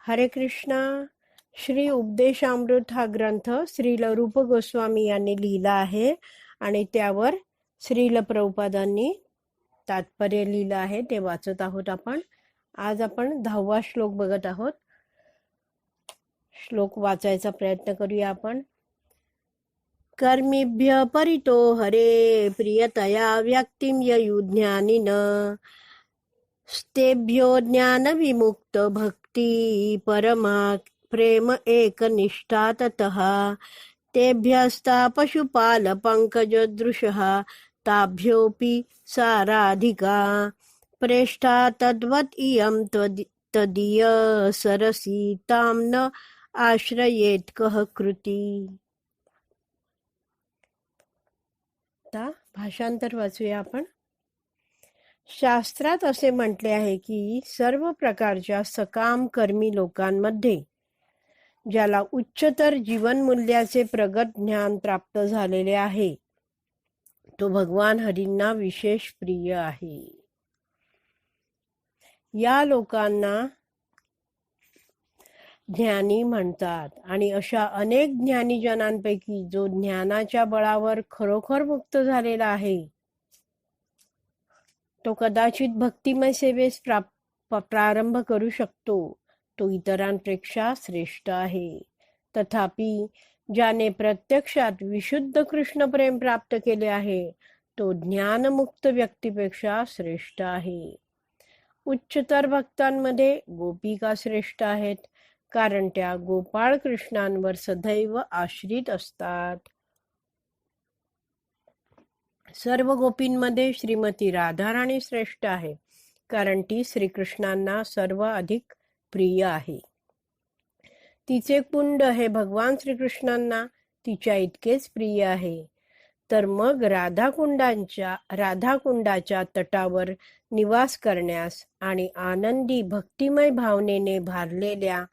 हरे कृष्णा. श्री उपदेशामृत हा ग्रंथ श्रील रूप गोस्वामी यांनी लिहिला आहे आणि त्यावर श्रील प्रभुपादांनी तात्पर्य लिहिलं आहे. ते वाचत आहोत आपण. आज आपण 10वा श्लोक बघत आहोत. श्लोक वाचायचा प्रयत्न करूया आपण. कर्मिभ्य परितो हरे प्रियतया व्यक्तिं ययुज्ञानिन स्तेभ्यो ज्ञान विमुक्त भक्ति परमा प्रेम एकनिष्ठा ततः तेभ्यस्ता पशुपाल पंकजदृशः ताभ्योऽपि साराधिका प्रेष्ठा तद्वत् इयं तदीय सरसी तां न आश्रयेत् कः कृती. आता भाषांतर वाचूया आपण. शास्त्रात असे म्हटले आहे की सर्व प्रकारच्या सकाम कर्मी लोकांमध्ये ज्याला उच्चतर जीवनमूल्याचे प्रगत ज्ञान प्राप्त झालेले आहे तो भगवान हरींना विशेष प्रिय आहे. या लोकांना ज्ञानी म्हणतात आणि अशा अनेक ज्ञानीजनांपैकी जो ज्ञानाच्या बळावर खरोखर मुक्त झालेला आहे तो कदाचित भक्तिमय सेवेस प्रारंभ करू शकतो. तो इतरांपेक्षा श्रेष्ठ आहे. तथापि ज्याने प्रत्यक्षात विशुद्ध कृष्ण प्रेम प्राप्त केले आहे तो ज्ञानमुक्त व्यक्तीपेक्षा श्रेष्ठ आहे. उच्चतर भक्तांमध्ये गोपिका श्रेष्ठ आहेत कारण त्या गोपाळ कृष्णांवर सदैव आश्रित असतात. सर्व गोपींमध्ये श्रीमती राधाराणी श्रेष्ठ आहे कारण ती श्रीकृष्णांना सर्व अधिक प्रिय आहे. तिचे कुंड हे भगवान श्रीकृष्णांना तिच्या इतकेच प्रिय आहे. तर मग राधाकुंडाच्या तटावर निवास करण्यास आणि आनंदी भक्तिमय भावनेने भारलेल्या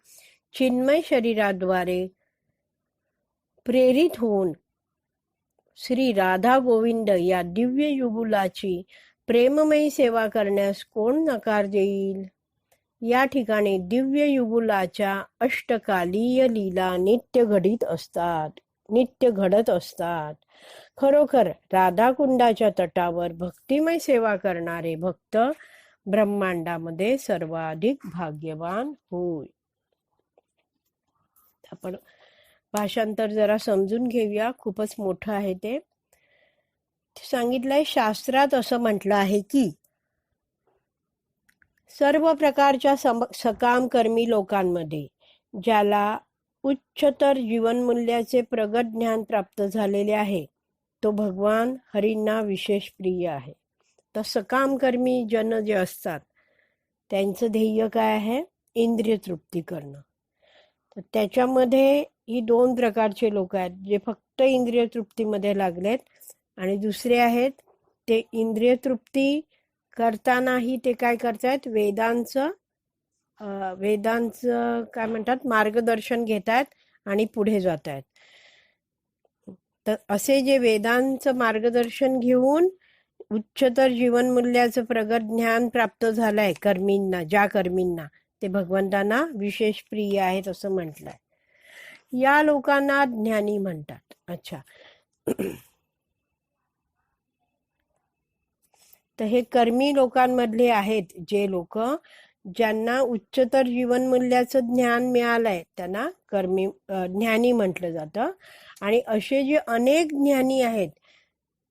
चिन्मय शरीराद्वारे प्रेरित होऊन श्री राधा गोविंद या दिव्य युगुलाची प्रेममयी सेवा करण्यास कोण नकार देईल. या ठिकाणी दिव्य युगुलाच्या अष्टकालीय लीला नित्य घडत असतात. खरोखर राधाकुंडाच्या तटावर भक्तिमय सेवा करणारे भक्त ब्रह्मांडामध्ये सर्वाधिक भाग्यवान होय. आपण भाषांतर जरा समजून घेऊया. खूपच मोठं आहे ते. सांगितलंय शास्त्रात असं म्हटलं आहे की सर्व प्रकारच्या सकाम कर्मी लोकांमध्ये ज्याला उच्चतर जीवनमूल्याचे प्रगत ज्ञान प्राप्त झालेले आहे तो भगवान हरींना विशेष प्रिय आहे. तर सकाम कर्मी जन जे असतात त्यांचं ध्येय काय आहे? इंद्रिय तृप्ती करणं. तर त्याच्यामध्ये ही 2 प्रकारचे लोक आहेत जे फक्त इंद्रिय तृप्तीमध्ये लागलेत आणि दुसरे आहेत ते इंद्रिय तृप्ती करतानाही ते काय करतायत? वेदांचं काय म्हणतात मार्गदर्शन घेत आहेत आणि पुढे जात आहेत. तर असे जे वेदांचं मार्गदर्शन घेऊन उच्चतर जीवनमूल्याचं प्रगत ज्ञान प्राप्त झालंय ज्या कर्मींना ते भगवंतांना विशेष प्रिय आहेत असं म्हटलंय. या लोकांना ज्ञानी म्हणतात. अच्छा. तर हे कर्मी लोकांमधले आहेत जे लोक ज्यांना उच्चतर जीवनमूल्याचं ज्ञान मिळालंय त्यांना ज्ञानी म्हटलं जातं. आणि असे जे अनेक ज्ञानी आहेत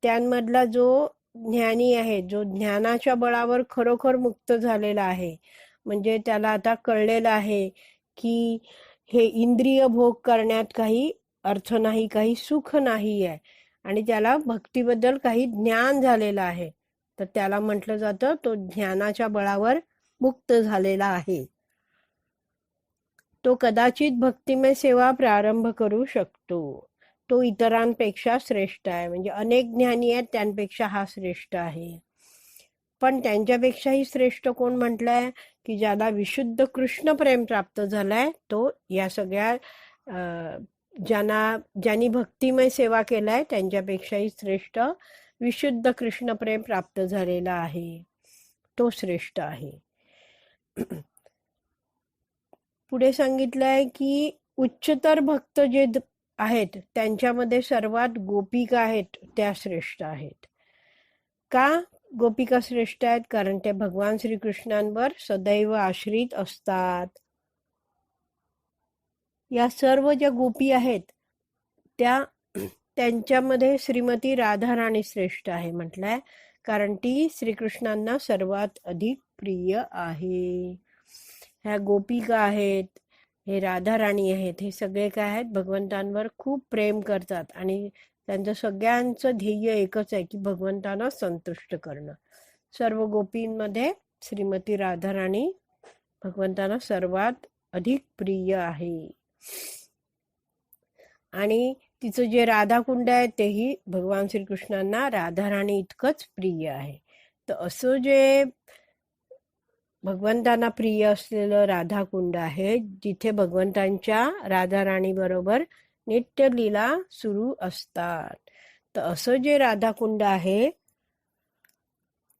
त्यांमधला जो ज्ञानी आहे जो ज्ञानाच्या बळावर खरोखर मुक्त झालेला आहे म्हणजे त्याला आता कळलेलं आहे की हे इंद्रिय भोग करण्यात काही अर्थ नाही, काही सुख नाही आहे आणि त्याला भक्तीबद्दल काही ज्ञान झालेलं आहे तर त्याला म्हटलं जातं तो ज्ञानाच्या बळावर मुक्त झालेला आहे. तो कदाचित भक्तिमय सेवा प्रारंभ करू शकतो. तो इतरांपेक्षा श्रेष्ठ आहे. म्हणजे अनेक ज्ञानी आहेत त्यांपेक्षा हा श्रेष्ठ आहे. पण त्यांच्यापेक्षाही श्रेष्ठ कोण म्हटलंय की ज्याला विशुद्ध कृष्ण प्रेम प्राप्त झालाय तो या सगळ्या ज्यांनी भक्तिमय सेवा केलाय त्यांच्यापेक्षाही श्रेष्ठ विशुद्ध कृष्ण प्रेम प्राप्त झालेला आहे तो श्रेष्ठ आहे. पुढे सांगितलंय की उच्चतर भक्त जे आहेत त्यांच्यामध्ये सर्वात गोपिका आहेत त्या श्रेष्ठ आहेत. का गोपिका श्रेष्ठ आहेत? कारण ते भगवान श्रीकृष्णांवर सदैव आश्रित असतात. या सर्व ज्या गोपी आहेत त्यांच्यामध्ये श्रीमती राधाराणी श्रेष्ठ आहे म्हटलंय, कारण ती श्रीकृष्णांना सर्वात अधिक प्रिय आहे. ह्या गोपिका आहेत, हे राधाराणी आहेत, हे सगळे काय आहेत, भगवंतांवर खूप प्रेम करतात आणि त्यांचं सगळ्यांचं ध्येय एकच आहे की भगवंतांना संतुष्ट करणं. सर्व गोपींमध्ये श्रीमती राधाराणी भगवंतांना सर्वात अधिक प्रिय आहे. आणि तिचं जे राधाकुंड आहे तेही भगवान श्रीकृष्णांना राधाराणी इतकंच प्रिय आहे. तर असं जे भगवंतांना प्रिय असलेलं राधाकुंड आहे, जिथे भगवंतांच्या राधाराणी बरोबर नित्य लीला सुरू असतात. तर असं जे राधाकुंड आहे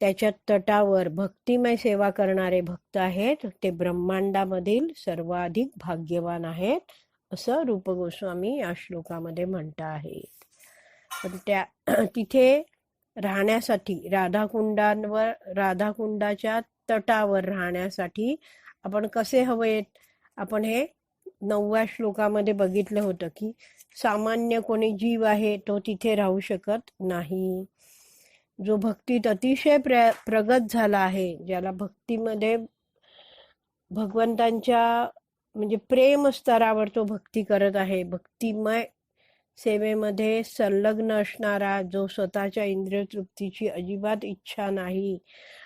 त्याच्या तटावर भक्तिमय सेवा करणारे भक्त आहेत, ते ब्रह्मांडामधील सर्वाधिक भाग्यवान आहेत, असं रूप गोस्वामी या श्लोकामध्ये म्हणत आहेत. पण तिथे राहण्यासाठी राधाकुंडाच्या तटावर राहण्यासाठी आपण कसे हवेत, आपण हे 9व्या श्लोकामध्ये बघितलं होतं की सामान्य कोणी जीव आहे तो तिथे राहू शकत नाही. जो भक्तीत अतिशय प्रगत झाला आहे, ज्याला भक्तीमध्ये भगवंतांच्या म्हणजे प्रेम स्तरावर तो भक्ती करत आहे, भक्तिमय सेवेमध्ये संलग्न असणारा, जो स्वतःच्या इंद्रिय तृप्तीची अजिबात इच्छा नाही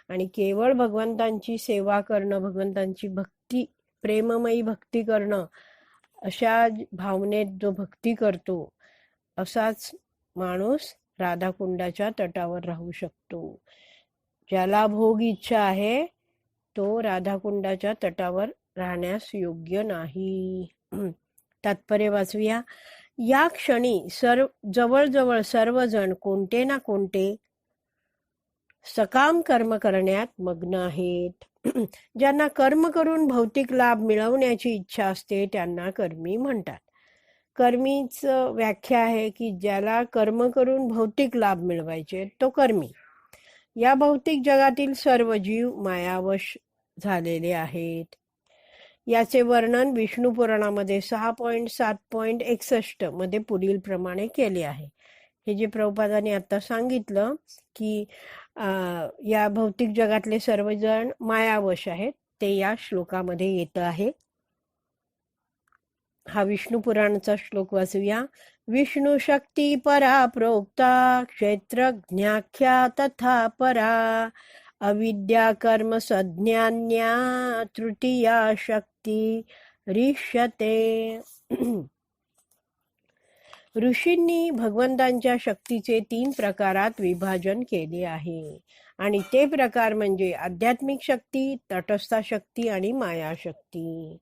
आणि केवळ भगवंतांची सेवा करणं, भगवंतांची भक्ती, प्रेममयी भक्ती करणं, अशा भावनेत जो भक्ती करतो, असाच माणूस राधाकुंडाच्या तटावर राहू शकतो. ज्याला भोग इच्छा आहे तो राधाकुंडाच्या तटावर राहण्यास योग्य नाही. तात्पर्य वाचूया. या क्षणी जवळजवळ सर्वजण कोणते ना कोणते सकाम कर्म करण्यात मग्न आहेत. ज्यांना कर्म करून भौतिक लाभ मिळवण्याची इच्छा असते त्यांना कर्मी म्हणतात. कर्मीच व्याख्या आहे की ज्याला कर्म करून भौतिक लाभ मिळवायचे तो कर्मी. या भौतिक जगातील सर्व जीव मायावश झालेले आहेत. याचे वर्णन विष्णू पुराणामध्ये 6.7.61 मध्ये पुढील प्रमाणे केले आहे. हे जे प्रभुपादांनी आता सांगितलं की या भौतिक जगातले सर्वजण मायावश आहेत, ते या श्लोकामध्ये येत आहे. हा विष्णू पुराणाचा श्लोक वाचूया. विष्णू शक्ती परा प्रोक्ता क्षेत्रज्ञाख्या तथा परा अविद्या कर्म सज्ञान्या तृतीया शक्ती रिष्यते. ऋषींनी भगवंतांच्या शक्तीचे 3 प्रकारात विभाजन केले आहे आणि ते प्रकार म्हणजे आध्यात्मिक शक्ती, तटस्थ शक्ती आणि माया शक्ती.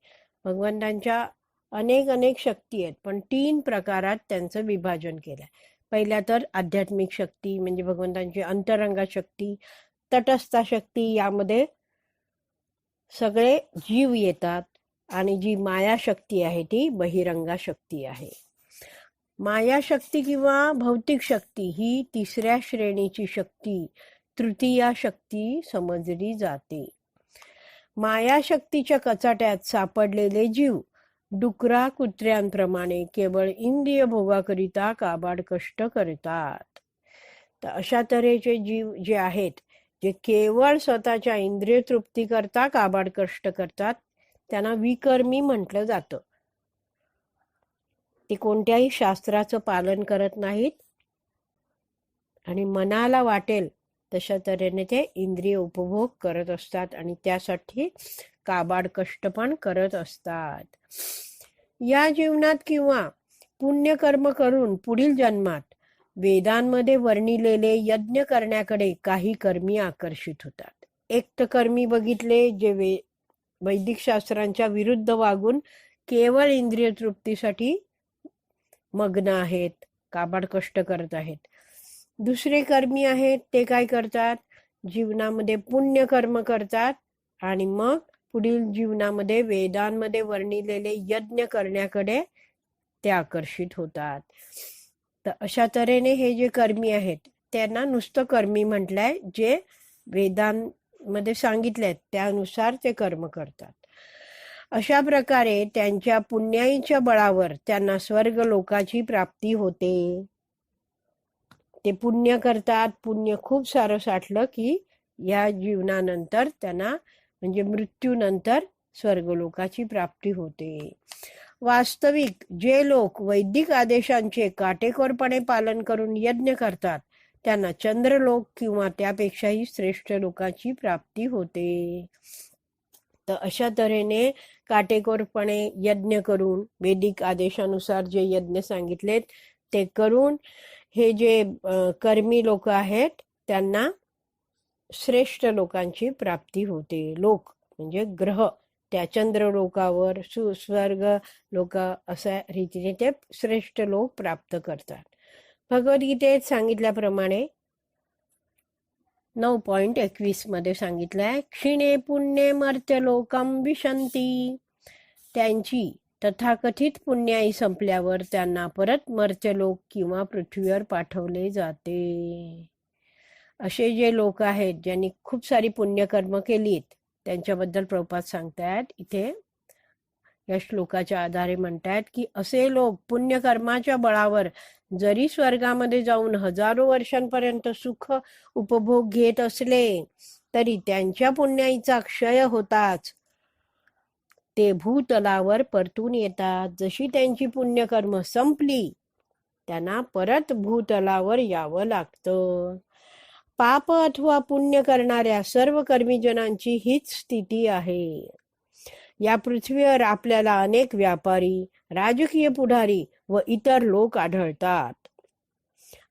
भगवंतांच्या अनेक शक्ती आहेत, पण 3 प्रकारात त्यांचं विभाजन केलंय. पहिल्या तर आध्यात्मिक शक्ती म्हणजे भगवंतांची अंतरंगा शक्ती, तटस्थ शक्ती, यामध्ये सगळे जीव येतात, आणि जी माया शक्ती आहे ती बहिरंगा शक्ती आहे. माया शक्ती किंवा भौतिक शक्ती ही 3ऱ्या श्रेणीची शक्ती, तृतीया शक्ती समजली जाते. माया शक्तीच्या कचाट्यात सापडलेले जीव डुकरा कुत्र्यांप्रमाणे केवळ इंद्रिय भोगाकरिता काबाड कष्ट करतात. तर अशा तऱ्हेचे जीव जे आहेत, जे केवळ स्वतःच्या इंद्रिय तृप्ती करता काबाड कष्ट करतात, त्यांना विकर्मी म्हटलं जातं. ते कोणत्याही शास्त्राचं पालन करत नाहीत आणि मनाला वाटेल तशा तऱ्हेने ते इंद्रिय उपभोग करत असतात आणि त्यासाठी काबाड कष्ट पण करत असतात. या जीवनात किंवा पुण्यकर्म करून पुढील जन्मात वेदांमध्ये वर्णिलेले यज्ञ करण्याकडे काही कर्मी आकर्षित होतात. एक तर कर्मी बघितले जे वैदिक शास्त्रांच्या विरुद्ध वागून केवळ इंद्रिय तृप्तीसाठी मग्न आहेत, काबाड कष्ट करत आहेत. दुसरे कर्मी आहेत, ते काय करतात, जीवनामध्ये पुण्य कर्म करतात आणि मग पुढील जीवनामध्ये वेदांमध्ये वर्णिलेले यज्ञ करण्याकडे ते आकर्षित होतात. तर अशा तऱ्हेने हे जे कर्मी आहेत त्यांना नुसतं कर्मी म्हटलंय, जे वेदांमध्ये सांगितलंय त्यानुसार ते कर्म करतात. अशा प्रकारे त्यांच्या पुण्याईच्या बळावर त्यांना स्वर्ग लोकाची प्राप्ती होते. ते पुण्य करतात, पुण्य खूप सारं साठलं की या जीवनानंतर त्यांना म्हणजे मृत्यूनंतर स्वर्गलोकाची प्राप्ती होते. वास्तविक जे लोक वैदिक आदेशांचे काटेकोरपणे पालन करून यज्ञ करतात त्यांना चंद्रलोक किंवा त्यापेक्षाही श्रेष्ठ लोकाची प्राप्ती होते. तर अशा तऱ्हेने काटेकोरपणे यज्ञ करून वैदिक आदेशानुसार जे यज्ञ सांगितलेत ते करून हे जे कर्मी लोक आहेत त्यांना श्रेष्ठ लोकांची प्राप्ती होते. लोक म्हणजे ग्रह, त्या चंद्रलोकावर स्वर्ग लोक अशा रीतीने ते श्रेष्ठ लोक प्राप्त करतात. भगवद्गीतेत सांगितल्याप्रमाणे 9.21 मध्ये सांगितलंय, क्षीणे पुण्ये मर्त्यलोकम विशंती. त्यांची तथाकथित पुण्याई संपल्यावर त्यांना परत मर्त्यलोक किंवा पृथ्वीवर पाठवले जाते. असे जे लोक आहेत ज्यांनी खूप सारी पुण्यकर्म केलीत त्यांच्याबद्दल प्रभुपाद सांगतायत इथे. या श्लोकाच्या आधारे म्हणतायत की असे लोक पुण्यकर्माच्या बळावर जरी स्वर्गामध्ये जाऊन हजारो वर्षांपर्यंत सुख उपभोग घेत असले तरी त्यांच्या पुण्याईचा क्षय होताच ते भूतलावर परतून येतात. जशी त्यांची पुण्यकर्म संपली त्यांना परत भूतलावर यावं लागतं. पाप अथवा पुण्य करणाऱ्या सर्व कर्मीजनांची हीच स्थिती आहे. या पृथ्वीवर आपल्याला अनेक व्यापारी, राजकीय पुढारी व इतर लोक आढळतात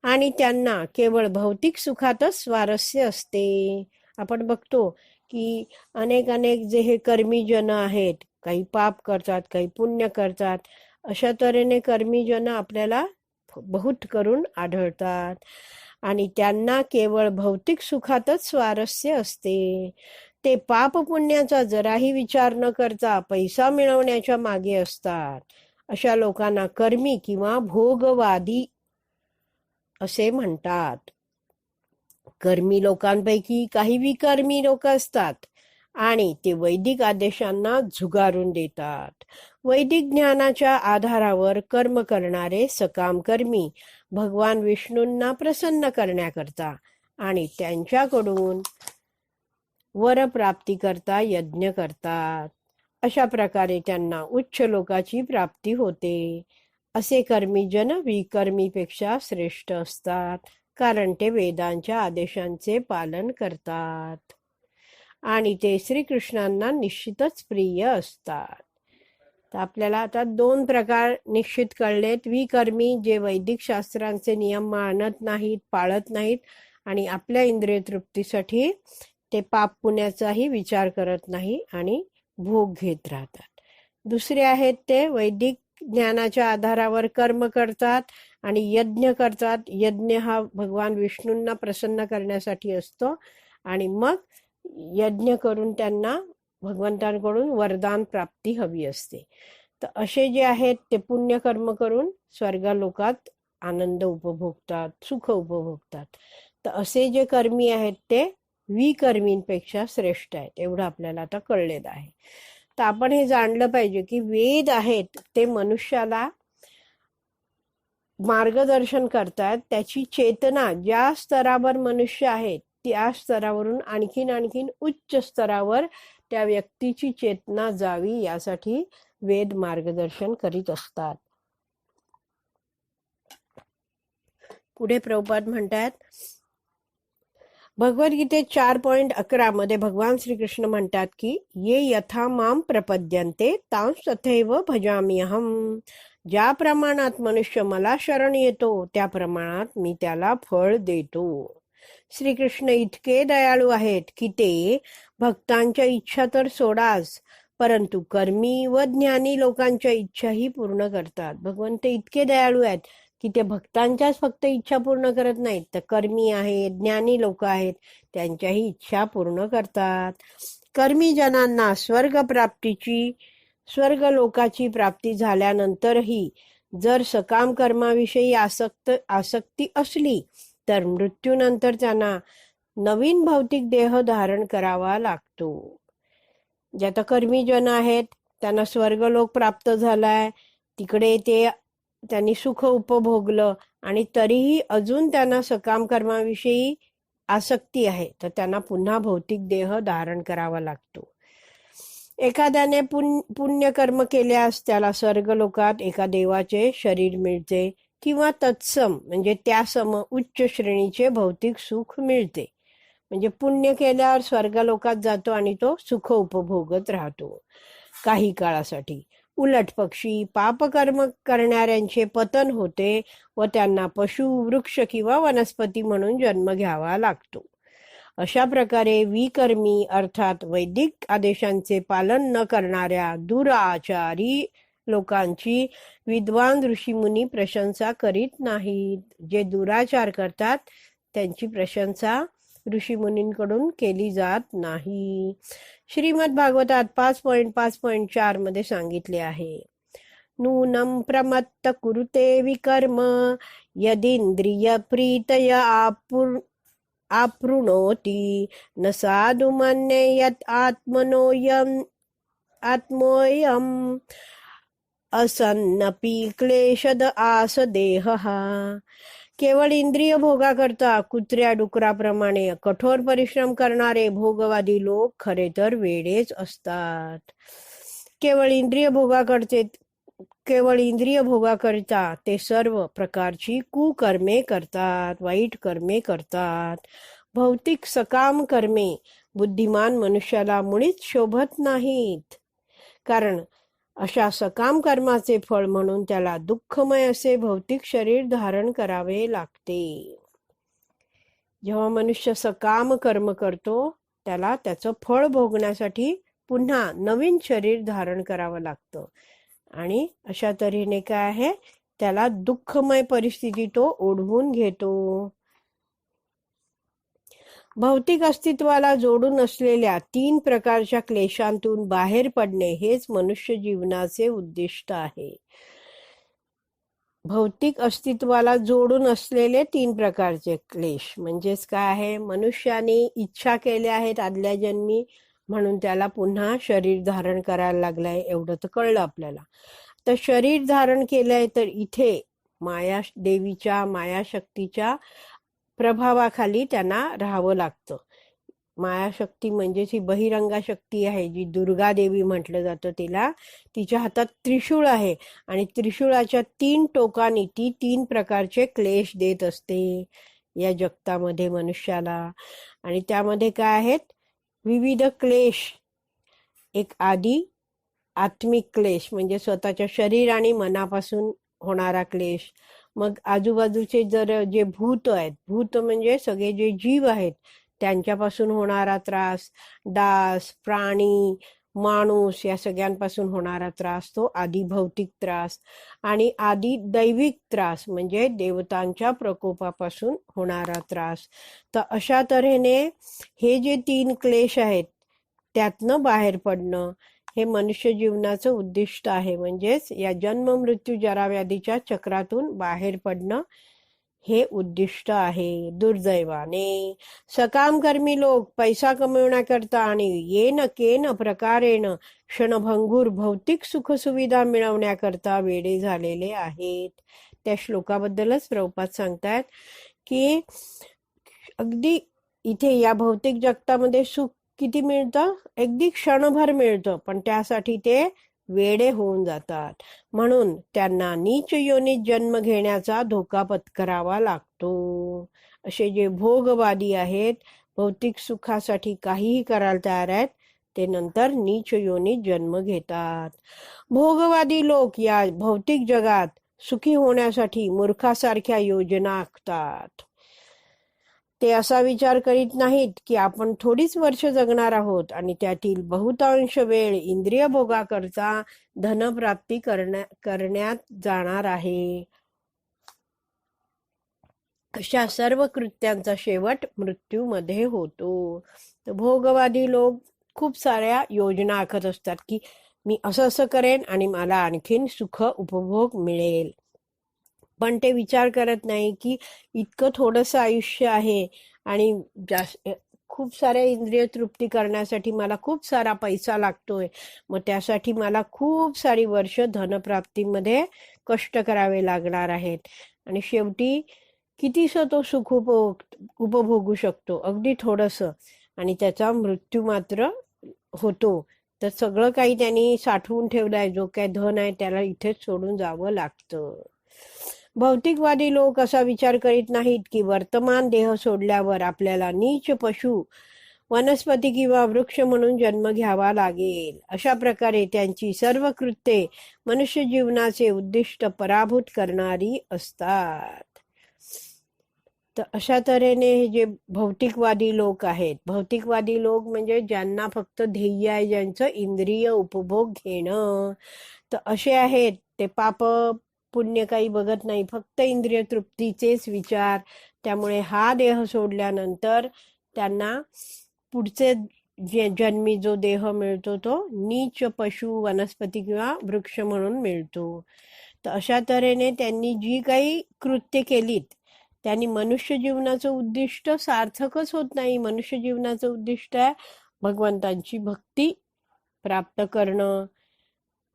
आणि त्यांना केवळ भौतिक सुखातच स्वारस्य असते. आपण बघतो की अनेक जे हे कर्मीजन आहेत, काही पाप करतात, काही पुण्य करतात. अशा तऱ्हेने कर्मीजन आपल्याला बहुत करून आढळतात आणि त्यांना केवळ भौतिक सुखातच स्वारस्य असते. ते पाप पुण्याचा जराही विचार न करता पैसा मिळवण्याच्या मागे असतात. अशा लोकांना कर्मी किंवा भोगवादी असे म्हणतात. कर्मी लोकांपैकी काही विकर्मी लोक असतात आणि ते वैदिक आदेशांना झुगारून देतात. वैदिक ज्ञानाच्या आधारावर कर्म करणारे सकाम कर्मी भगवान विष्णूंना प्रसन्न करण्याकरता आणि त्यांच्याकडून वरप्राप्ती करता यज्ञ करतात. अशा प्रकारे त्यांना उच्च लोकाची प्राप्ती होते. असे कर्मीजन विकर्मीपेक्षा श्रेष्ठ असतात कारण ते वेदांच्या आदेशांचे पालन करतात आणि ते श्रीकृष्णांना निश्चितच प्रिय असतात. तर आपल्याला आता 2 प्रकार निश्चित कळलेत. विकर्मी जे वैदिक शास्त्रांचे नियम मानत नाहीत, पाळत नाहीत आणि आपल्या इंद्रिय तृप्तीसाठी ते पाप पुण्याचाही विचार करत नाही आणि भोग घेत राहतात. दुसरे आहेत ते वैदिक ज्ञानाच्या आधारावर कर्म करतात आणि यज्ञ करतात. यज्ञ हा भगवान विष्णूंना प्रसन्न करण्यासाठी असतो आणि मग यज्ञ करून त्यांना भगवंतांकडून वरदान प्राप्ती हवी असते. तर असे जे आहेत ते पुण्यकर्म करून स्वर्गलोकात आनंद उपभोगतात, सुख उपभोगतात. तर असे जे कर्मी आहेत ते विकर्मींपेक्षा श्रेष्ठ आहेत, एवढं आपल्याला आता कळलेलं आहे. तर आपण हे जाणलं पाहिजे की वेद आहेत ते मनुष्याला मार्गदर्शन करतात. त्याची चेतना ज्या स्तरावर मनुष्य आहे त्या स्तरावरून आणखीन उच्च स्तरावर त्या व्यक्तीची चेतना जावी यासाठी वेद मार्गदर्शन करीत असतात. पुढे प्रभुपाद म्हणतात, भगवद्गीतेत 4.11 मध्ये भगवान श्रीकृष्ण म्हणतात की ये यथा माम प्रपद्यन्ते तांस तथैव भजाम्यहम. ज्या प्रमाणात मनुष्य मला शरण येतो त्या प्रमाणात मी त्याला फळ देतो. श्रीकृष्ण इतके दयाळू आहेत की ते भक्तांच्या इच्छा तर सोडाच, परंतु कर्मी व ज्ञानी लोकांच्या इच्छाही पूर्ण करतात. भगवंत इतके दयाळू आहेत की ते भक्तांच्याच फक्त इच्छा पूर्ण करत नाहीत, तर कर्मी आहेत, ज्ञानी लोक आहेत, त्यांच्याही इच्छा पूर्ण करतात. कर्मी जनांना स्वर्गलोकाची प्राप्ती झाल्यानंतरही जर सकाम कर्माविषयी आसक्ती असली तर मृत्यूनंतर त्यांना नवीन भौतिक देह धारण करावा लागतो. जे आता कर्मी जन आहेत त्यांना स्वर्गलोक प्राप्त झालाय, तिकडे त्यांनी सुख उपभोगलं आणि तरीही अजून त्यांना सकाम कर्माविषयी आसक्ती आहे, तर त्यांना पुन्हा भौतिक देह धारण करावा लागतो. एखाद्याने पुण्यकर्म केल्यास त्याला स्वर्गलोकात एका देवाचे शरीर मिळते किंवा तत्सम म्हणजे त्यासम उच्च श्रेणीचे भौतिक सुख मिळते. म्हणजे पुण्य केल्यावर स्वर्गलोकात जातो आणि तो सुख उपभोगत राहतो काही काळासाठी. उलट पक्षी पापकर्म करणाऱ्यांचे पतन होते व त्यांना पशु, वृक्ष किंवा वनस्पती म्हणून जन्म घ्यावा लागतो. अशा प्रकारे विकर्मी अर्थात वैदिक आदेशांचे पालन न करणाऱ्या दुराचारी लोकांची विद्वान ऋषीमुनी प्रशंसा करीत नाहीत. जे दुराचार करतात त्यांची प्रशंसा ऋषीमुनींकडून केली जात नाही. श्रीमद भागवतात 5.5.4 मध्ये सांगितले आहे, नूनं प्रमत्त कुरुते विकर्म यदिंद्रिय प्रीतया आपृणोति न साधु मन्ये यत् आत्मोऽयम् असन्नपि क्लेशद आस देहः. केवळ इंद्रिय भोगाकरता कुत्र्या डुकराप्रमाणे कठोर परिश्रम करणारे भोगवादी लोक खरे तर वेडेच असतात. केवळ इंद्रिय भोगाकरिता ते सर्व प्रकारची कुकर्मे करतात, वाईट कर्मे करतात. भौतिक सकाम कर्मे बुद्धिमान मनुष्याला मुळीच शोभत नाहीत, कारण अशा सकाम कर्माचे फळ म्हणून त्याला दुःखमय असे भौतिक शरीर धारण करावे लागते. जेव्हा मनुष्य सकाम कर्म करतो त्याला त्याचं फळ भोगण्यासाठी पुन्हा नवीन शरीर धारण करावं लागतं आणि अशा तऱ्हेने काय आहे, त्याला दुःखमय परिस्थिती तो ओढवून घेतो. भौतिक अस्तित्वाला जोडून असलेल्या 3 प्रकारच्या क्लेशांतून बाहेर पडणे हेच मनुष्य जीवनाचे उद्दिष्ट आहे. भौतिक अस्तित्वाला जोडून असलेले 3 प्रकारचे क्लेश म्हणजेच काय आहे, मनुष्याने इच्छा केल्या आहेत आदल्या जन्मी म्हणून त्याला पुन्हा शरीर धारण करायला लागलाय, एवढं तर कळलं आपल्याला. तर शरीर धारण केलंय तर इथे देवीच्या मायाशक्तीच्या प्रभावाखाली त्यांना राहावं लागतं. मायाशक्ती म्हणजेच ही बहिरंगा शक्ती आहे, जी दुर्गा देवी म्हटलं जातं तिला. तिच्या हातात त्रिशूळ आहे आणि त्रिशूळाच्या 3 टोकांनी ती 3 प्रकारचे क्लेश देत असते या जगतामध्ये मनुष्याला. आणि त्यामध्ये काय आहेत, विविध क्लेश. एक आधी आत्मिक क्लेश म्हणजे स्वतःच्या शरीर आणि मनापासून होणारा क्लेश. मग आजूबाजूचे जे भूत आहेत, भूत म्हणजे सगळे जे जीव आहेत त्यांच्यापासून होणारा त्रास, डास, प्राणी, माणूस या सगळ्यांपासून होणारा त्रास तो आधी भौतिक त्रास. आणि आधी दैविक त्रास म्हणजे देवतांच्या प्रकोपापासून होणारा त्रास. तर अशा तऱ्हेने हे जे 3 क्लेश आहेत त्यातनं बाहेर पडणं हे मनुष्य जीवनाचं उद्दिष्ट आहे. म्हणजेच या जन्म मृत्यू जरा व्याधीच्या चक्रातून बाहेर पडणं हे उद्दिष्ट आहे. दुर्दैवाने सकामकर्मी लोक पैसा कमवण्याकरता आणि येन केन प्रकारेण क्षणभंगूर भौतिक सुखसुविधा मिळवण्याकरता वेडे झालेले आहेत. त्या श्लोकाबद्दलच प्रभुपाद सांगतात की अगदी इथे या भौतिक जगतामध्ये सुख किती मिळतं, अगदी क्षणभर मिळतं, पण त्यासाठी ते वेडे होऊन जातात. म्हणून त्यांना नीच योनीत जन्म घेण्याचा धोका पत्करावा लागतो. असे जे भोगवादी आहेत, भौतिक सुखासाठी काहीही करायला तयार आहेत, ते नंतर नीच योनीत जन्म घेतात. भोगवादी लोक या भौतिक जगात सुखी होण्यासाठी मूर्खासारख्या योजना आखतात. ते असा विचार करीत नाहीत की आपण थोडीच वर्ष जगणार आहोत आणि त्यातील बहुतांश वेळ इंद्रिय भोगाकरता धनप्राप्ती करण्यात जाणार आहे. अशा सर्व कृत्यांचा शेवट मृत्यूमध्ये होतो. तर भोगवादी लोक खूप साऱ्या योजना आखत असतात की मी असं असं करेन आणि मला आणखीन सुख उपभोग मिळेल. पण ते विचार करत नाही की इतकं थोडंसं आयुष्य आहे आणि खूप साऱ्या इंद्रिय तृप्ती करण्यासाठी मला खूप सारा पैसा लागतोय. मग त्यासाठी मला खूप सारी वर्ष धनप्राप्तीमध्ये कष्ट करावे लागणार आहेत. आणि शेवटी कितीसं तो सुख उपभोगू शकतो, अगदी थोडंसं, आणि त्याचा मृत्यू मात्र होतो. तर सगळं काही त्यांनी साठवून ठेवलंय, जो काय धन आहे त्याला इथेच सोडून जावं लागतं. भौतिकवादी लोक असा विचार करीत नाहीत की वर्तमान देह सोडल्यावर आपल्याला नीच पशु, वनस्पती किंवा वृक्ष म्हणून जन्म घ्यावा लागेल. अशा प्रकारे त्यांची सर्व कृत्ये मनुष्य जीवनाचे उद्दिष्ट पराभूत करणारी असतात. तर अशा तऱ्हेने हे जे भौतिकवादी लोक आहेत, भौतिकवादी लोक म्हणजे ज्यांना फक्त ध्येय आहे, ज्यांचं इंद्रिय उपभोग घेणं, तर असे आहेत. ते पाप पुण्य काही बघत नाही, फक्त इंद्रिय तृप्तीचेच विचार. त्यामुळे हा देह सोडल्यानंतर त्यांना पुढचे जन्मी जो देह मिळतो तो नीच पशु, वनस्पती किंवा वृक्ष म्हणून मिळतो. तर अशा तऱ्हेने त्यांनी जी काही कृत्य केलीत त्यांनी मनुष्य जीवनाचं उद्दिष्ट सार्थकच होत नाही. मनुष्य जीवनाचं उद्दिष्ट आहे भगवंतांची भक्ती प्राप्त करणं,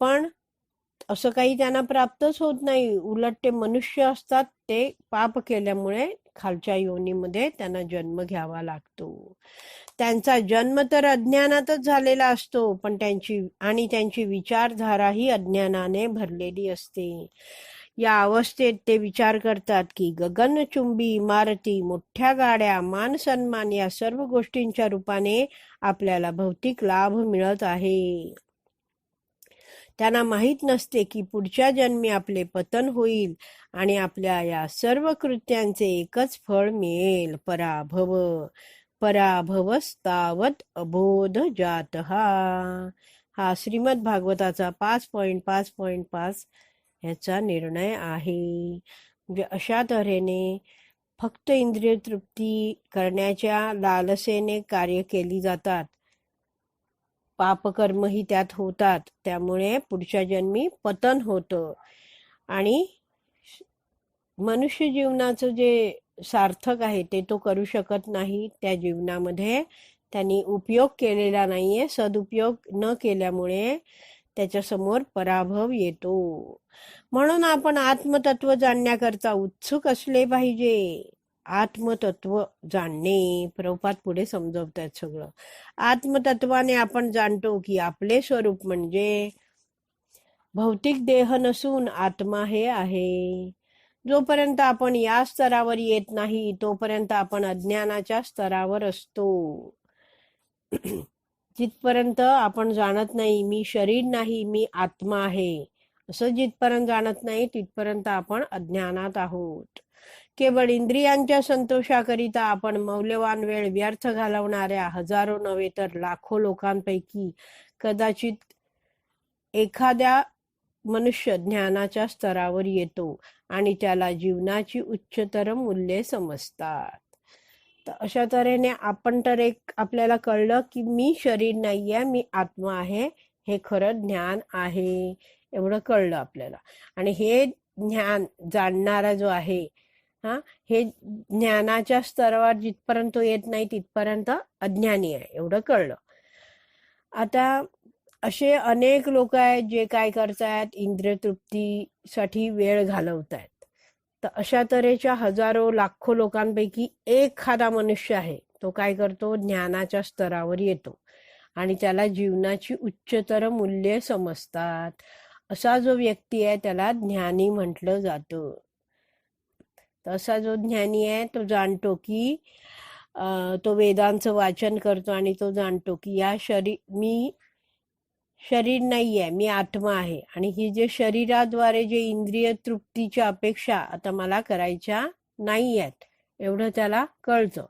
पण असं काही त्यांना प्राप्तच होत नाही. उलट ते मनुष्य असतात, ते पाप केल्यामुळे खालच्या योनीमध्ये त्यांना जन्म घ्यावा लागतो. त्यांचा जन्म तर अज्ञानातच झालेला असतो, पण त्यांची विचारधारा ही अज्ञानाने भरलेली असते. या अवस्थेत ते विचार करतात की गगनचुंबी इमारती, मोठ्या गाड्या, मान सन्मान या सर्व गोष्टींच्या रूपाने आपल्याला भौतिक लाभ मिळत आहे. त्यांना माहीत नसते की पुढच्या जन्मी आपले पतन होईल आणि आपल्या या सर्व कृत्यांचे एकच फळ मिळेल, पराभव. पराभवस्तावत अबोध जातहा. हा श्रीमद भागवताचा 5.5.5 ह्याचा निर्णय आहे. म्हणजे अशा तऱ्हेने फक्त इंद्रिय तृप्ती करण्याच्या लालसेने कार्य केली जातात. पापकर्मही त्यात होतात, त्यामुळे पुढच्या जन्मी पतन होतं. आणि मनुष्य जीवनाचं जे सार्थक आहे ते तो करू शकत नाही. त्या जीवनामध्ये त्यांनी उपयोग केलेला नाहीये. सदुपयोग न केल्यामुळे त्याच्यासमोर पराभव येतो. म्हणून आपण आत्मतत्व जाणण्याकरता उत्सुक असले पाहिजे. आत्मतत्व जाणणे प्रभुपाद पुढे समजवतात सगळं. आत्मतत्वाने आपण जाणतो की आपले स्वरूप म्हणजे भौतिक देह नसून आत्मा हे आहे. जोपर्यंत आपण या स्तरावर येत नाही तोपर्यंत आपण अज्ञानाच्या स्तरावर असतो. जिथपर्यंत आपण जाणत नाही मी शरीर नाही, मी आत्मा आहे, असं जिथपर्यंत जाणत नाही तिथपर्यंत आपण अज्ञानात आहोत. केवळ इंद्रियांच्या संतोषाकरिता आपण मौल्यवान वेळ व्यर्थ घालवणाऱ्या हजारो नव्हे तर लाखो लोकांपैकी कदाचित एखाद्या मनुष्य ज्ञानाच्या स्तरावर येतो आणि त्याला जीवनाची उच्चतर मूल्ये समजतात. तर अशा तऱ्हेने आपण तर आपल्याला कळलं की मी शरीर नाहीये, मी आत्मा आहे, हे खरं ज्ञान आहे, एवढं कळलं आपल्याला. आणि हे ज्ञान जाणणारा जो आहे हे ज्ञानाच्या स्तरावर जिथपर्यंत तो येत नाही तिथपर्यंत अज्ञानी आहे, एवढं कळलं. आता असे अनेक लोक आहेत जे काय करतायत, इंद्रिय तृप्तीसाठी वेळ घालवतायत. तर अशा तऱ्हेच्या हजारो लाखो लोकांपैकी एखादा मनुष्य आहे, तो काय करतो, ज्ञानाच्या स्तरावर येतो आणि त्याला जीवनाची उच्चतर मूल्ये समजतात. असा जो व्यक्ती आहे त्याला ज्ञानी म्हटलं जातं. असा जो ज्ञानी आहे तो जाणतो की तो वेदांचं वाचन करतो आणि तो जाणतो की मी शरीर नाही आहे, मी आत्मा आहे. आणि ही जे शरीराद्वारे जे इंद्रिय तृप्तीच्या अपेक्षा आता मला करायच्या नाही आहेत, एवढं त्याला कळतं.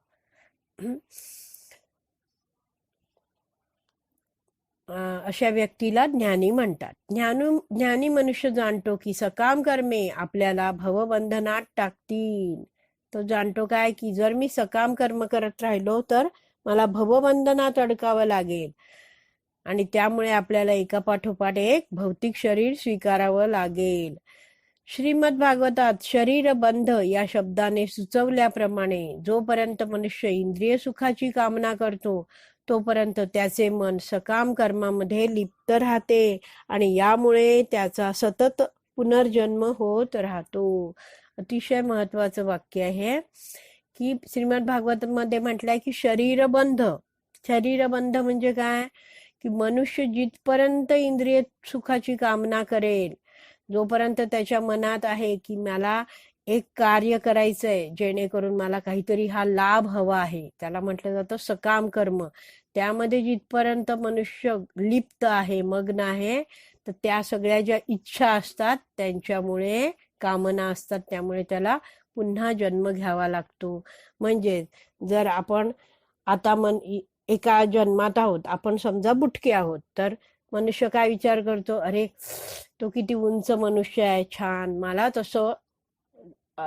अशा व्यक्तीला ज्ञानी म्हणतात. ज्ञानी मनुष्य जाणतो की सकाम कर्मे आपल्याला भवबंधनात टाकतील. तो जाणतो काय की जर मी सकाम कर्म करत राहिलो तर मला भवबंधनात अडकावं लागेल आणि त्यामुळे आपल्याला एकापाठोपाठ एक भौतिक शरीर स्वीकारावं लागेल. श्रीमद भागवतात शरीरबंध या शब्दाने सुचवल्याप्रमाणे जोपर्यंत मनुष्य इंद्रिय सुखाची कामना करतो तोपर्यंत त्याचे मन सकाम कर्मामध्ये लिप्त राहते आणि यामुळे त्याचा सतत पुनर्जन्म होत राहतो. अतिशय महत्वाचं वाक्य आहे की श्रीमद भागवत मध्ये म्हटलंय की शरीरबंध म्हणजे काय की मनुष्य जिथपर्यंत इंद्रिय सुखाची कामना करेल, जोपर्यंत त्याच्या मनात आहे की मला एक कार्य करायचंय जेणेकरून मला काहीतरी हा लाभ हवा आहे, त्याला म्हटलं जातं सकाम कर्म, त्यामध्ये जिथपर्यंत मनुष्य लिप्त आहे, मग्न आहे, तर त्या सगळ्या ज्या इच्छा असतात त्यांच्यामुळे, कामना असतात त्यामुळे त्याला पुन्हा जन्म घ्यावा लागतो. म्हणजे जर आपण आता एका जन्मात आहोत, आपण समजा बुटके आहोत, तर मनुष्य काय विचार करतो, अरे तो किती उंच मनुष्य आहे, छान, मला तसं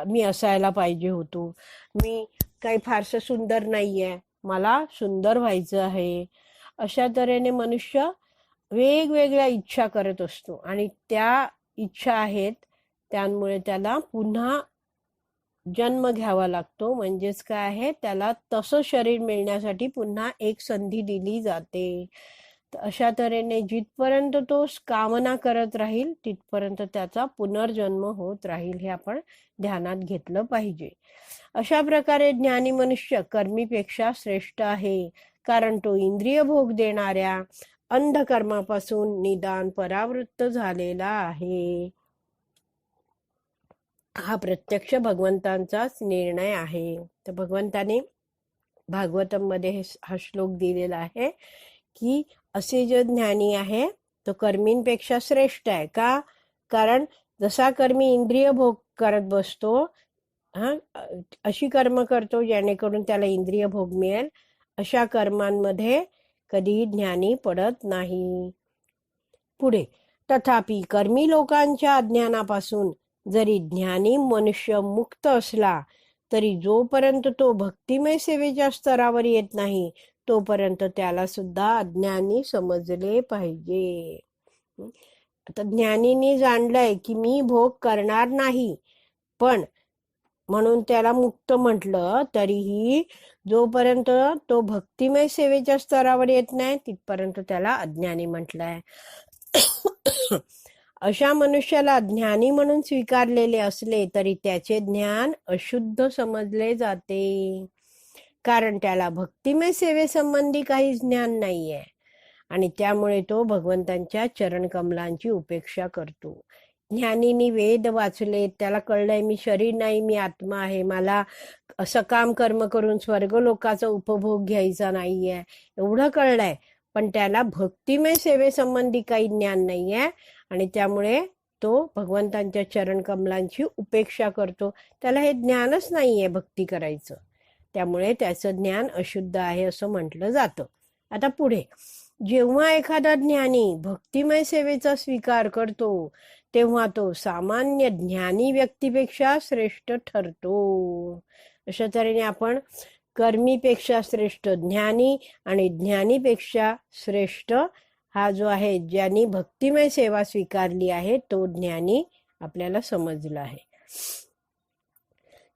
मी असायला पाहिजे होतो, मी काही फारसं सुंदर नाहीये, मला सुंदर व्हायचं आहे. अशा तऱ्हेने मनुष्य वेगवेगळ्या इच्छा करत असतो आणि त्या इच्छा आहेत त्यामुळे त्याला पुन्हा जन्म घ्यावा लागतो. म्हणजेच काय आहे, त्याला तसं शरीर मिळण्यासाठी पुन्हा एक संधी दिली जाते. अशा तऱ्हेने जिथपर्यंत तो कामना करत राहील तिथपर्यंत त्याचा पुनर्जन्म होत राहील, हे आपण ध्यानात घेतलं पाहिजे. अशा प्रकारे ज्ञानी मनुष्य कर्मीपेक्षा श्रेष्ठ आहे, कारण तो इंद्रिय भोग देणाऱ्या अंधकर्मापासून निदान परावृत्त झालेला आहे. हा प्रत्यक्ष भगवंतांचाच निर्णय आहे. तर भगवंताने भागवतम मध्ये हा श्लोक दिलेला आहे की असे जो ज्ञानी आहे तो कर्मींपेक्षा श्रेष्ठ आहे. का? कारण जसा कर्मी इंद्रिय भोग करत बसतो, अशी कर्म करतो जेणेकरून त्याला इंद्रिय भोग मिळेल, अशा कर्मांमध्ये कधी ज्ञानी पडत नाही. पुढे, तथापि कर्मी लोकांच्या अज्ञानापासून जरी ज्ञानी मनुष्य मुक्त असला तरी जोपर्यंत तो भक्तिमय सेवेच्या स्तरावर येत नाही तोपर्यंत त्याला सुद्धा अज्ञानी समजले पाहिजे. आता ज्ञानीने जाणलंय की मी भोग करणार नाही, पण म्हणून त्याला मुक्त म्हटलं, तरीही जोपर्यंत तो भक्तिमय सेवेच्या स्तरावर येत नाही तिथपर्यंत त्याला अज्ञानी म्हटलंय. अशा मनुष्याला ज्ञानी म्हणून स्वीकारलेले असले तरी त्याचे ज्ञान अशुद्ध समजले जाते, कारण त्याला भक्तिमय सेवेसंबंधी काही ज्ञान नाहीये आणि त्यामुळे तो भगवंतांच्या चरणकमलांची उपेक्षा करतो. ज्ञानीने वेद वाचले, त्याला कळलंय मी शरीर नाही, मी आत्मा आहे, मला सकाम कर्म करून स्वर्गलोकाचा उपभोग घ्यायचा नाहीये, एवढं कळलंय, पण त्याला भक्तिमय सेवेसंबंधी काही ज्ञान नाहीये आणि त्यामुळे तो भगवंतांच्या चरणकमलांची उपेक्षा करतो. त्याला हे ज्ञानच नाहीये भक्ती करायचं, त्यामुळे त्याचं ज्ञान अशुद्ध आहे असं म्हटलं जातं. आता पुढे, जेव्हा एखादा ज्ञानी भक्तिमय सेवेचा स्वीकार करतो तेव्हा तो सामान्य ज्ञानी व्यक्तीपेक्षा श्रेष्ठ ठरतो. अशा तऱ्हेने आपण कर्मीपेक्षा श्रेष्ठ ज्ञानी आणि ज्ञानीपेक्षा श्रेष्ठ हा जो आहे, ज्यांनी भक्तिमय सेवा स्वीकारली आहे तो ज्ञानी आपल्याला समजला आहे.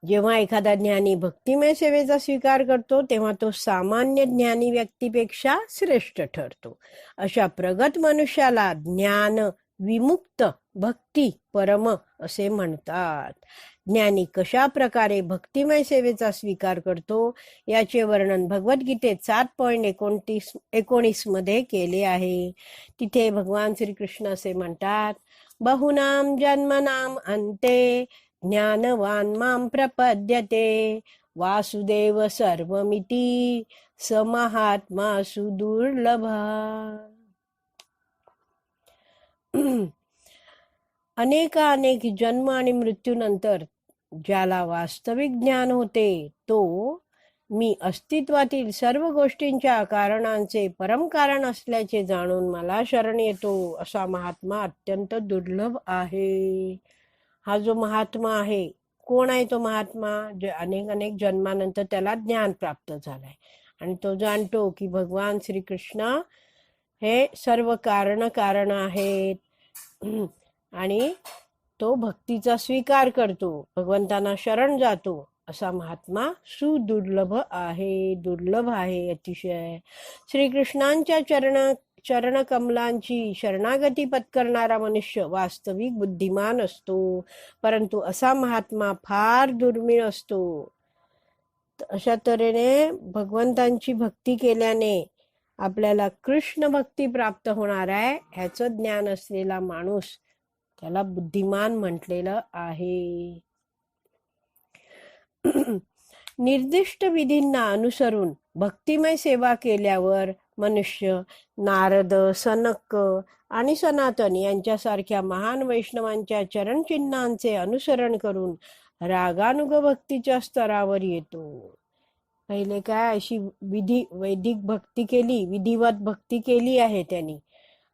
जेव्हा एखादा ज्ञानी भक्तिमय सेवेचा स्वीकार करतो तेव्हा तो सामान्य ज्ञानी व्यक्तीपेक्षा श्रेष्ठ ठरतो. अशा प्रगत मनुष्याला ज्ञान विमुक्त भक्ती परम असे म्हणतात. ज्ञानी कशा प्रकारे भक्तिमय सेवेचा स्वीकार करतो याचे वर्णन भगवद्गीतेत 7.19 मध्ये केले आहे. तिथे भगवान श्रीकृष्ण असे म्हणतात, बहुनाम जन्मनाम अंते ज्ञानवान मां प्रपद्यते वासुदेव सर्वमिति स महात्मा सुदुर्लभा. अनेक जन्म आणि मृत्यूनंतर ज्याला वास्तविक ज्ञान होते तो मी अस्तित्वातील सर्व गोष्टींच्या कारणांचे परम कारण असल्याचे जाणून मला शरण येतो असा महात्मा अत्यंत दुर्लभ आहे. हा जो महात्मा आहे, कोण आहे तो महात्मा? जे अनेक जन्मानंतर त्याला ज्ञान प्राप्त झालंय आणि तो जाणतो की भगवान श्रीकृष्ण हे सर्व कारण आहेत आणि तो भक्तीचा स्वीकार करतो, भगवंतांना शरण जातो. असा महात्मा सुदुर्लभ आहे, दुर्लभ आहे अतिशय. श्रीकृष्णांच्या चरण कमलांची शरणागती पत्करणारा मनुष्य वास्तविक बुद्धिमान असतो, परंतु असा महात्मा फार दुर्मिळ असतो. अशा तऱ्हेने भगवंतांची भक्ती केल्याने आपल्याला कृष्ण भक्ती प्राप्त होणार आहे, ह्याचं ज्ञान असलेला माणूस त्याला बुद्धिमान म्हटलेलं आहे. निर्दिष्ट विधींना अनुसरून भक्तिमय सेवा केल्यावर मनुष्य नारद, सनक आणि सनातन यांच्यासारख्या महान वैष्णवांच्या चरणचिन्हांचे अनुसरण करून रागानुग भक्तीच्या स्तरावर येतो. पहिले काय अशी वैदिक भक्ती केली, विधिवत भक्ती केली आहे त्यांनी.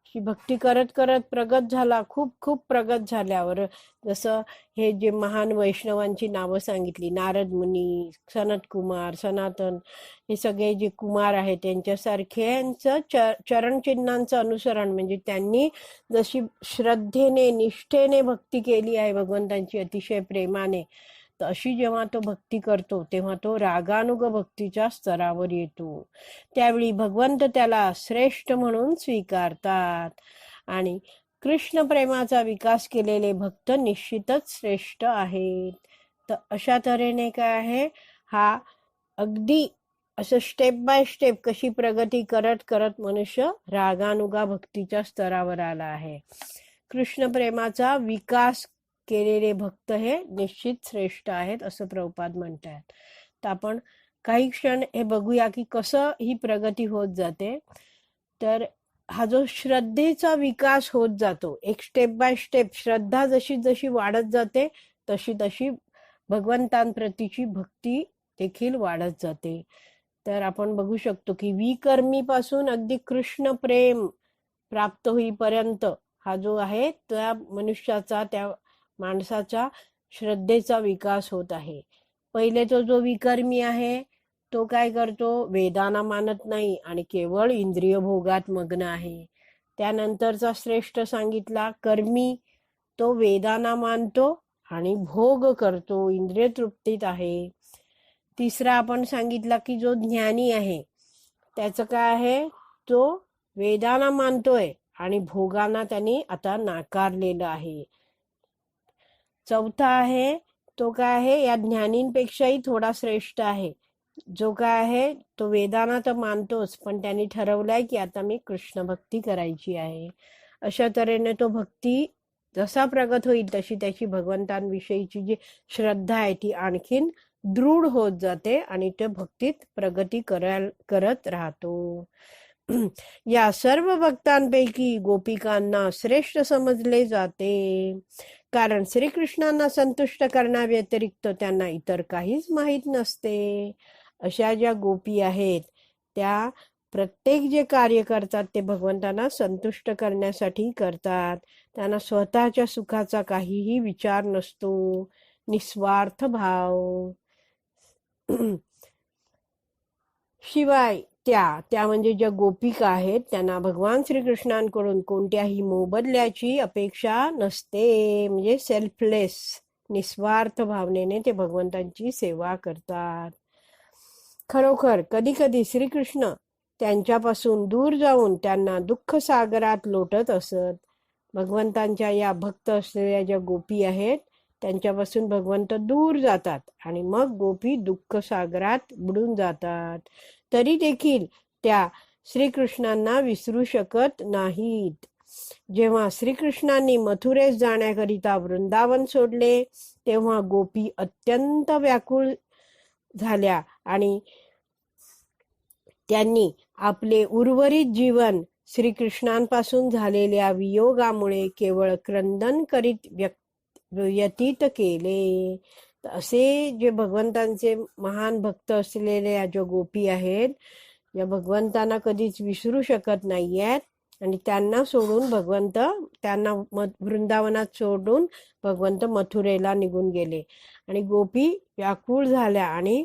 अशी भक्ती करत करत प्रगत झाला, खूप प्रगत झाल्यावर जसं हे जे महान वैष्णवांची नावं सांगितली, नारद मुनी, सनत कुमार, सनातन, हे सगळे जे कुमार आहेत त्यांच्यासारख्यांचं चरणचिन्हांचं अनुसरण, म्हणजे त्यांनी जशी श्रद्धेने निष्ठेने भक्ती केली आहे भगवंतांची अतिशय प्रेमाने, तर अशी जेव्हा तो भक्ती करतो तेव्हा तो रागानुग भक्तीच्या स्तरावर येतो. त्यावेळी भगवंत त्याला श्रेष्ठ म्हणून स्वीकारतात आणि कृष्ण प्रेमाचा विकास केलेले भक्त निश्चितच श्रेष्ठ आहेत. तर अशा तऱ्हेने काय आहे, हा अगदी असं स्टेप बाय स्टेप कशी प्रगती करत करत मनुष्य रागानुगा भक्तीच्या स्तरावर आला आहे. कृष्ण प्रेमाचा विकास केलेले भक्त हे निश्चित श्रेष्ठ आहेत असं प्रभुपाद म्हणतात. तर आपण काही क्षण हे बघूया की कसं ही प्रगती होत जाते. तर हा जो श्रद्धेचा विकास होत जातो, एक स्टेप बाय स्टेप श्रद्धा जशी जशी वाढत जाते तशी तशी भगवंतांप्रतीची भक्ती देखील वाढत जाते. तर आपण बघू शकतो की विकर्मीपासून अगदी कृष्ण प्रेम प्राप्त होईपर्यंत हा जो आहे त्या मनुष्याचा, त्या माणसाच्या श्रद्धेचा विकास होत आहे. पहिले तो जो विकर्मी आहे तो काय करतो, वेदांना मानत नाही आणि केवळ इंद्रिय भोगात मग्न आहे. त्यानंतरचा श्रेष्ठ सांगितला कर्मी, तो वेदांना मानतो आणि भोग करतो, इंद्रिय तृप्तीत आहे. तिसरा आपण सांगितला की जो ज्ञानी आहे त्याचं काय आहे, तो वेदांना मानतोय आणि भोगांना त्यांनी आता नाकारलेलं आहे. चौथा आहे तो काय आहे, या ज्ञानींपेक्षाही थोडा श्रेष्ठ आहे, जो काय आहे तो वेदांना तर मानतोच पण त्यांनी ठरवलंय की आता मी कृष्ण भक्ती करायची आहे. अशा तऱ्हेने तो भक्ती जसा प्रगत होईल तशी त्याची भगवंतांविषयीची जी श्रद्धा आहे ती आणखीन दृढ होत जाते आणि ते भक्तीत प्रगती करत राहतो. या सर्व भक्तांपैकी गोपिकांना श्रेष्ठ समजले जाते, कारण श्रीकृष्णांना संतुष्ट करण्याव्यतिरिक्त त्यांना इतर काहीच माहीत नसते. अशा ज्या गोपी आहेत त्या प्रत्येक जे कार्य करतात ते भगवंतांना संतुष्ट करण्यासाठी करतात. त्यांना स्वतःच्या सुखाचा काहीही विचार नसतो, निस्वार्थ भाव. शिवाय त्या म्हणजे ज्या गोपिका आहेत त्यांना भगवान श्रीकृष्णांकडून कोणत्याही मोबदल्याची अपेक्षा नसते, म्हणजे सेल्फलेस, निस्वार्थ भावनेने ते भगवंतांची सेवा करतात. खरोखर कधी कधी श्रीकृष्ण त्यांच्यापासून दूर जाऊन त्यांना दुःख सागरात लोटत असत. भगवंतांच्या या भक्त असलेल्या ज्या गोपी आहेत त्यांच्यापासून भगवंत दूर जातात आणि मग गोपी दुःख सागरात बुडून जातात. तरी देखील त्या श्रीकृष्णांना विसरू शकत नाहीत. जेव्हा श्रीकृष्णांनी मथुरेस जाण्याकरिता वृंदावन सोडले तेव्हा गोपी अत्यंत व्याकुळ झाल्या आणि त्यांनी आपले उर्वरित जीवन श्रीकृष्णांपासून झालेल्या वियोगामुळे केवळ क्रंदन करीत व्यतीत केले. असे जे भगवंतांचे महान भक्त असलेल्या ज्या गोपी आहेत, ज्या भगवंतांना कधीच विसरू शकत नाहीयेत आणि त्यांना सोडून भगवंत, त्यांना वृंदावनात सोडून भगवंत मथुरेला निघून गेले आणि गोपी व्याकुळ झाल्या आणि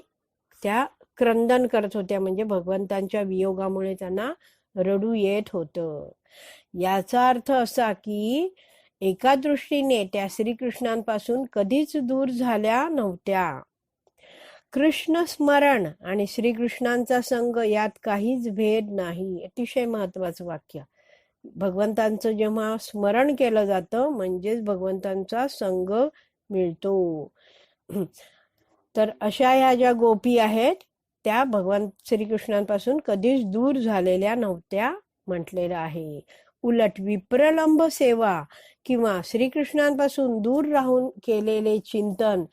त्या क्रंदन करत होत्या, म्हणजे भगवंतांच्या वियोगामुळे त्यांना रडू येत होतं. याचा अर्थ असा की एका दृष्टीने त्या श्रीकृष्णांपासून कधीच दूर झाल्या नव्हत्या. कृष्ण स्मरण आणि श्रीकृष्णांचा संग यात काहीच भेद नाही. अतिशय महत्वाचं वाक्य. भगवंतांचं जेव्हा स्मरण केलं जातं म्हणजेच भगवंतांचा संग मिळतो. तर अशा ह्या ज्या गोपी आहेत त्या भगवान श्रीकृष्णांपासून कधीच दूर झालेल्या नव्हत्या म्हटलेलं आहे. उलट विप्रलंब सेवा किंवा श्रीकृष्णांपासून दूर राहून केलेले चिंतन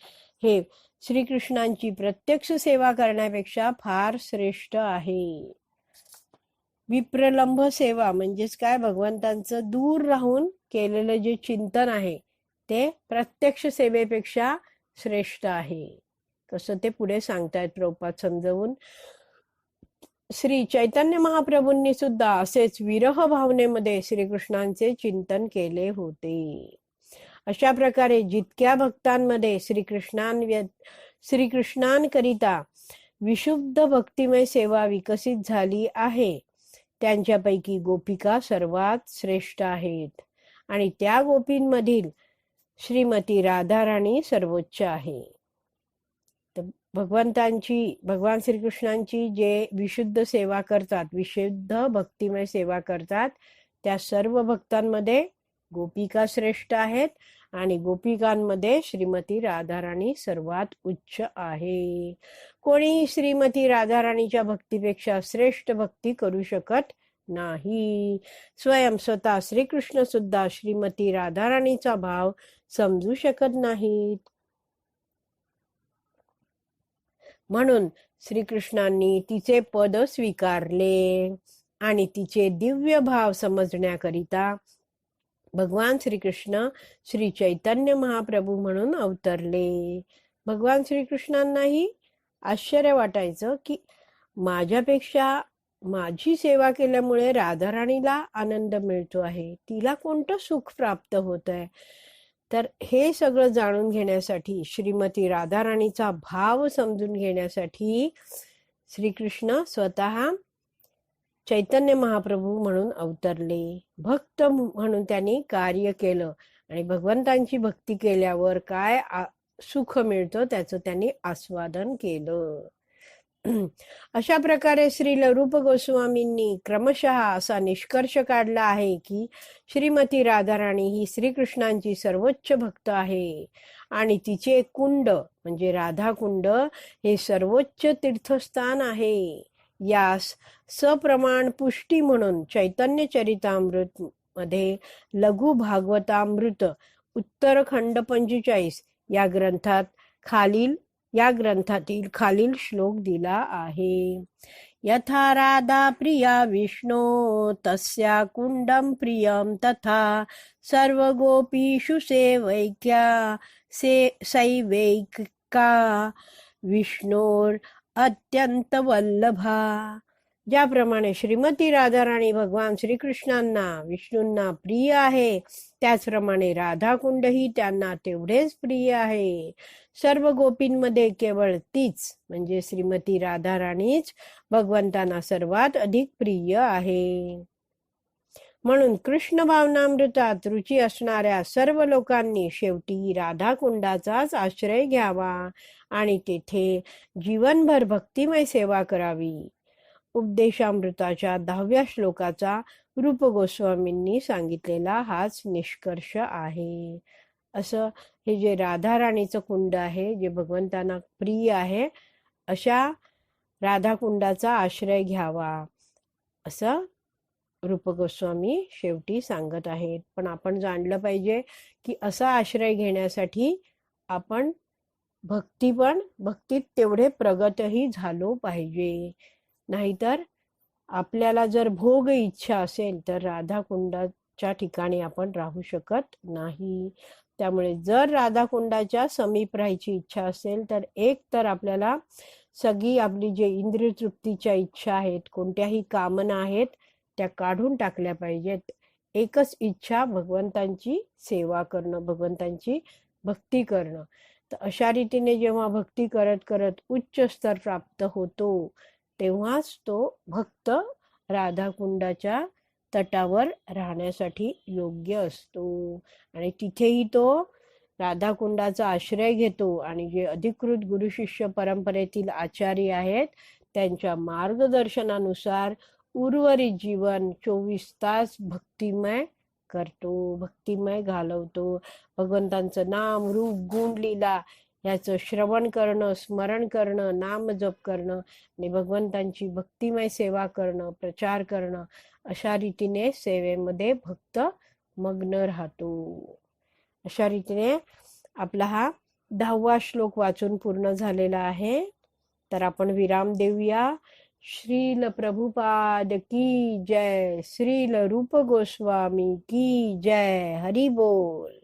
हे श्रीकृष्णांची प्रत्यक्ष सेवा करण्यापेक्षा फार श्रेष्ठ आहे. विप्रलंब सेवा म्हणजेच काय, भगवंतांचं दूर राहून केलेलं जे चिंतन आहे ते प्रत्यक्ष सेवेपेक्षा श्रेष्ठ आहे. कसं ते पुढे सांगतायत प्रभुपाद समजवून. श्री चैतन्य महाप्रभूंनी सुद्धा असेच विरह भावनेमध्ये श्रीकृष्णांचे चिंतन केले होते. अशा प्रकारे जितक्या भक्तांमध्ये श्रीकृष्णांकरिता विशुद्ध भक्तिमय सेवा विकसित झाली आहे त्यांच्यापैकी गोपिका सर्वात श्रेष्ठ आहेत आणि त्या गोपींमधील श्रीमती राधाराणी सर्वोच्च आहे. तर भगवान श्रीकृष्णांची जे विशुद्ध सेवा करतात, विशुद्ध भक्तिमय सेवा करतात, त्या सर्व भक्तांमध्ये गोपिका श्रेष्ठ आहेत आणि गोपिकांमध्ये श्रीमती राधाराणी सर्वात उच्च आहे. कोणीही श्रीमती राधाराणीच्या भक्तीपेक्षा श्रेष्ठ भक्ती करू शकत नाही. स्वतः श्रीकृष्ण सुद्धा श्रीमती राधाराणीचा भाव समजू शकत नाहीत. म्हणून श्रीकृष्णांनी तिचे पद स्वीकारले आणि तिचे दिव्य भाव समजण्याकरिता भगवान श्रीकृष्ण श्री चैतन्य महाप्रभू म्हणून अवतरले. भगवान श्रीकृष्णांनाही आश्चर्य वाटायचं की माझ्यापेक्षा माझी सेवा केल्यामुळे राधाराणीला आनंद मिळतो आहे, तिला कोणतं सुख प्राप्त होत आहे. तर हे सगळं जाणून घेण्यासाठी, श्रीमती राधाराणीचा भाव समजून घेण्यासाठी श्रीकृष्ण स्वतः चैतन्य महाप्रभू म्हणून अवतरले. भक्त म्हणून त्यांनी कार्य केलं आणि भगवंतांची भक्ती केल्यावर काय सुख मिळतं त्याचं त्यांनी आस्वादन केलं. अशा प्रकारे श्री रूप गोस्वामींनी क्रमशः असा निष्कर्ष काढला आहे की श्रीमती राधाराणी ही श्रीकृष्णांची सर्वोच्च भक्त आहे आणि तिचे कुंड म्हणजे राधा कुंड हे सर्वोच्च तीर्थस्थान आहे. यास सप्रमाण पुष्टी म्हणून चैतन्य चरितामृत मध्ये लघु भागवतामृत उत्तरखंड 45 या ग्रंथातील खालील श्लोक दिला आहे. यथा राधा प्रिया विष्णो तस्या कुंडम प्रियम तथा सर्व गोपीषु सैवैक्या विष्णोर अत्यंत वल्लभा. ज्याप्रमाणे श्रीमती राधाराणी भगवान श्रीकृष्णांना विष्णूंना प्रिय आहे त्याचप्रमाणे राधाकुंड ही त्यांना तेवढेच प्रिय आहे. सर्व गोपींमध्ये केवळ तीच म्हणजे श्रीमती राधाराणीच भगवंतांना सर्वात अधिक प्रिय आहे. म्हणून कृष्ण भावनामृतात रुची असणाऱ्या सर्व लोकांनी शेवटी राधाकुंडाचाच आश्रय घ्यावा आणि तेथे जीवनभर भक्तिमय सेवा करावी. उपदेशामृताच्या 10व्या श्लोकाचा रूप गोस्वामींनी सांगितलेला हाच निष्कर्ष आहे. असं हे जे राधाराणीचं कुंड आहे, जे भगवंतांना प्रिय आहे, अशा राधाकुंडाचा आश्रय घ्यावा असं रूप गोस्वामी शेवटी सांगत आहेत. पण आपण जाणलं पाहिजे की असा आश्रय घेण्यासाठी आपण भक्तीत तेवढे प्रगतही झालो पाहिजे. नाहीतर आपल्याला जर भोग इच्छा असेल तर राधाकुंडाच्या ठिकाणी आपण राहू शकत नाही. त्यामुळे जर राधाकुंडाच्या समीप राहायची इच्छा असेल तर एक तर आपल्याला सगळी आपली जे इंद्रिय तृप्तीच्या इच्छा आहेत, कोणत्याही कामना आहेत, त्या काढून टाकल्या पाहिजेत. एकच इच्छा भगवंतांची सेवा करणं, भगवंतांची भक्ती करणं. तर अशा रीतीने जेव्हा भक्ती करत करत उच्च स्तर प्राप्त होतो तेव्हाच तो भक्त राधाकुंडाच्या तटावर राहण्यासाठी योग्य असतो आणि तिथेही तो राधाकुंडाचा आश्रय घेतो आणि जे अधिकृत गुरु शिष्य परंपरेतील आचार्य आहेत त्यांच्या मार्गदर्शनानुसार उर्वरित जीवन 24 तास भक्तिमय करतो, भक्तिमय घालवतो. भगवंतांचं नाम रूप गुण लीला याचं श्रवण करणं, स्मरण करणं, नाम जप करणं आणि भगवंतांची भक्तिमय सेवा करणं, प्रचार करणं, अशा रीतीने सेवेमध्ये भक्त मग्न राहतो. अशा रीतीने आपला हा 10वा श्लोक वाचून पूर्ण झालेला आहे. तर आपण विराम देऊया. श्रील प्रभुपाद की जय. श्रील रूप गोस्वामी की जय. हरी बोल.